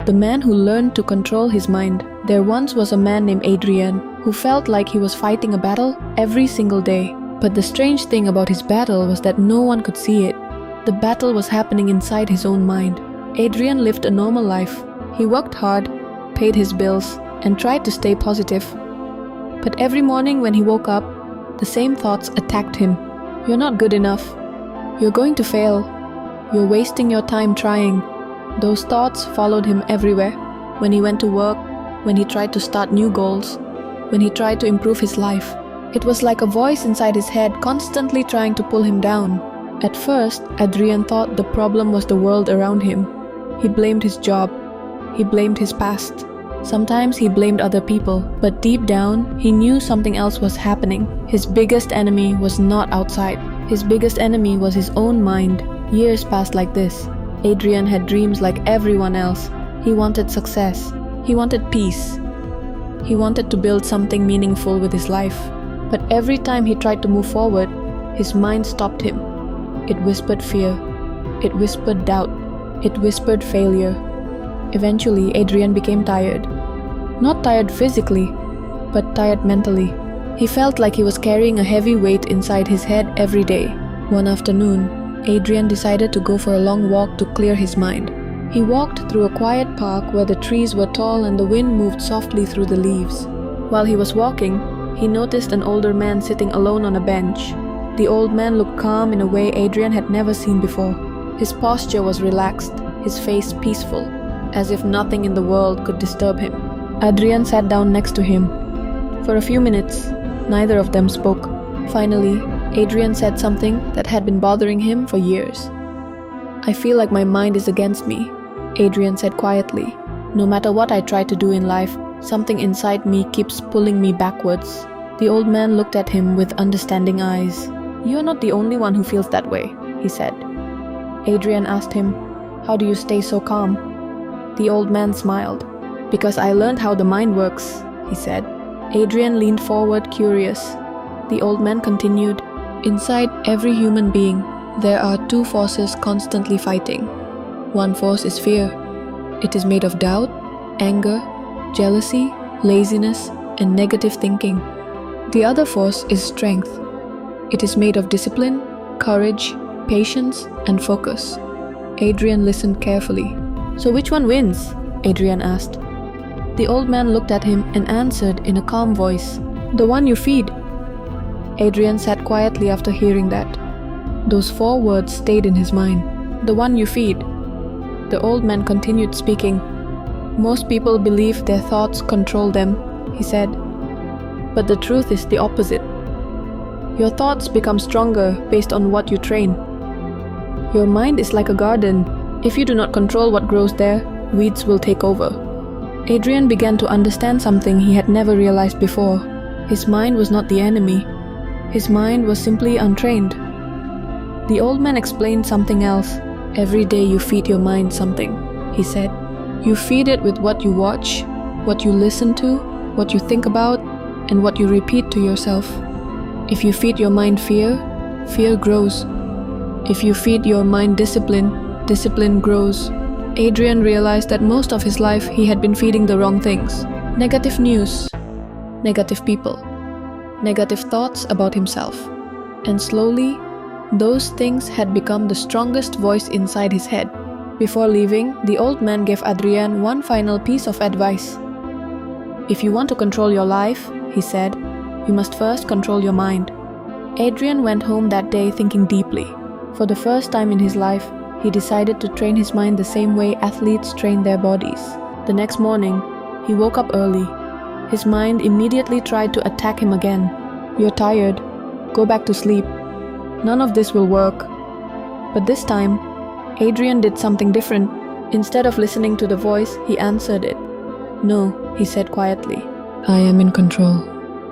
The man who learned to control his mind. There once was a man named Adrian who felt like he was fighting a battle every single day. But the strange thing about his battle was that no one could see it. The battle was happening inside his own mind. Adrian lived a normal life. He worked hard, paid his bills, and tried to stay positive. But every morning when he woke up, the same thoughts attacked him. You're not good enough. You're going to fail. You're wasting your time trying. Those thoughts followed him everywhere. When he went to work, when he tried to start new goals, when he tried to improve his life. It was like a voice inside his head constantly trying to pull him down. At first, Adrian thought the problem was the world around him. He blamed his job. He blamed his past. Sometimes he blamed other people, but deep down, he knew something else was happening. His biggest enemy was not outside. His biggest enemy was his own mind. Years passed like this. Adrian had dreams like everyone else. He wanted success. He wanted peace. He wanted to build something meaningful with his life. But every time he tried to move forward, his mind stopped him. It whispered fear. It whispered doubt. It whispered failure. Eventually, Adrian became tired. Not tired physically, but tired mentally. He felt like he was carrying a heavy weight inside his head every day. One afternoon, Adrian decided to go for a long walk to clear his mind. He walked through a quiet park where the trees were tall and the wind moved softly through the leaves. While he was walking, he noticed an older man sitting alone on a bench. The old man looked calm in a way Adrian had never seen before. His posture was relaxed, his face peaceful, as if nothing in the world could disturb him. Adrian sat down next to him. For a few minutes, neither of them spoke. Finally, Adrian said something that had been bothering him for years. "I feel like my mind is against me," Adrian said quietly. "No matter what I try to do in life, something inside me keeps pulling me backwards." The old man looked at him with understanding eyes. "You're not the only one who feels that way," he said. Adrian asked him, "How do you stay so calm?" The old man smiled. "Because I learned how the mind works," he said. Adrian leaned forward, curious. The old man continued, "Inside every human being, there are two forces constantly fighting. One force is fear. It is made of doubt, anger, jealousy, laziness, and negative thinking. The other force is strength. It is made of discipline, courage, patience, and focus." Adrian listened carefully. "So which one wins?" Adrian asked. The old man looked at him and answered in a calm voice, "The one you feed." Adrian sat quietly after hearing that. Those 4 words stayed in his mind. "The one you feed." The old man continued speaking. "Most people believe their thoughts control them," he said. "But the truth is the opposite. Your thoughts become stronger based on what you train. Your mind is like a garden. If you do not control what grows there, weeds will take over." Adrian began to understand something he had never realized before. His mind was not the enemy. His mind was simply untrained. The old man explained something else. "Every day you feed your mind something," he said. "You feed it with what you watch, what you listen to, what you think about, and what you repeat to yourself. If you feed your mind fear, fear grows. If you feed your mind discipline, discipline grows." Adrian realized that most of his life he had been feeding the wrong things. Negative news, negative people, negative thoughts about himself. And slowly, those things had become the strongest voice inside his head. Before leaving, the old man gave Adrian one final piece of advice. "If you want to control your life," he said, "you must first control your mind." Adrian went home that day thinking deeply. For the first time in his life, he decided to train his mind the same way athletes train their bodies. The next morning, he woke up early. His mind immediately tried to attack him again. "You're tired. Go back to sleep. None of this will work." But this time, Adrian did something different. Instead of listening to the voice, he answered it. "No," he said quietly. "I am in control."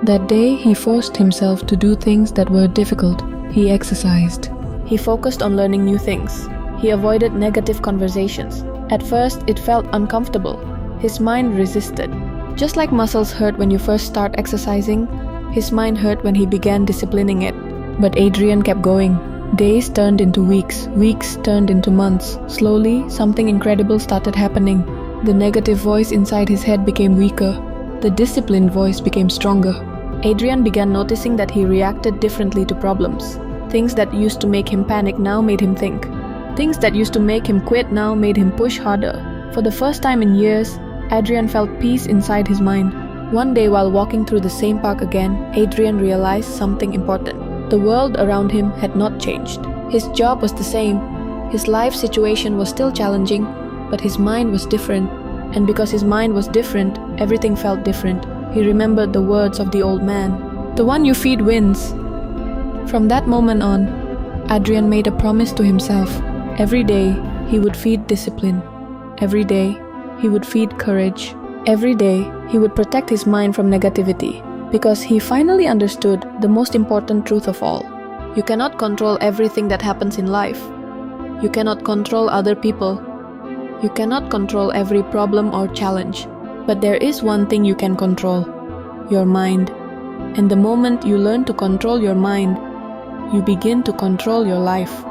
That day, he forced himself to do things that were difficult. He exercised. He focused on learning new things. He avoided negative conversations. At first, it felt uncomfortable. His mind resisted. Just like muscles hurt when you first start exercising, his mind hurt when he began disciplining it. But Adrian kept going. Days turned into weeks, weeks turned into months. Slowly, something incredible started happening. The negative voice inside his head became weaker. The disciplined voice became stronger. Adrian began noticing that he reacted differently to problems. Things that used to make him panic now made him think. Things that used to make him quit now made him push harder. For the first time in years, Adrian felt peace inside his mind. One day while walking through the same park again, Adrian realized something important. The world around him had not changed. His job was the same. His life situation was still challenging, but his mind was different. And because his mind was different, everything felt different. He remembered the words of the old man. The one you feed wins. From that moment on, Adrian made a promise to himself. Every day, he would feed discipline. Every day, he would feed courage. Every day, he would protect his mind from negativity, because he finally understood the most important truth of all. You cannot control everything that happens in life. You cannot control other people. You cannot control every problem or challenge. But there is one thing you can control: your mind. And the moment you learn to control your mind, you begin to control your life.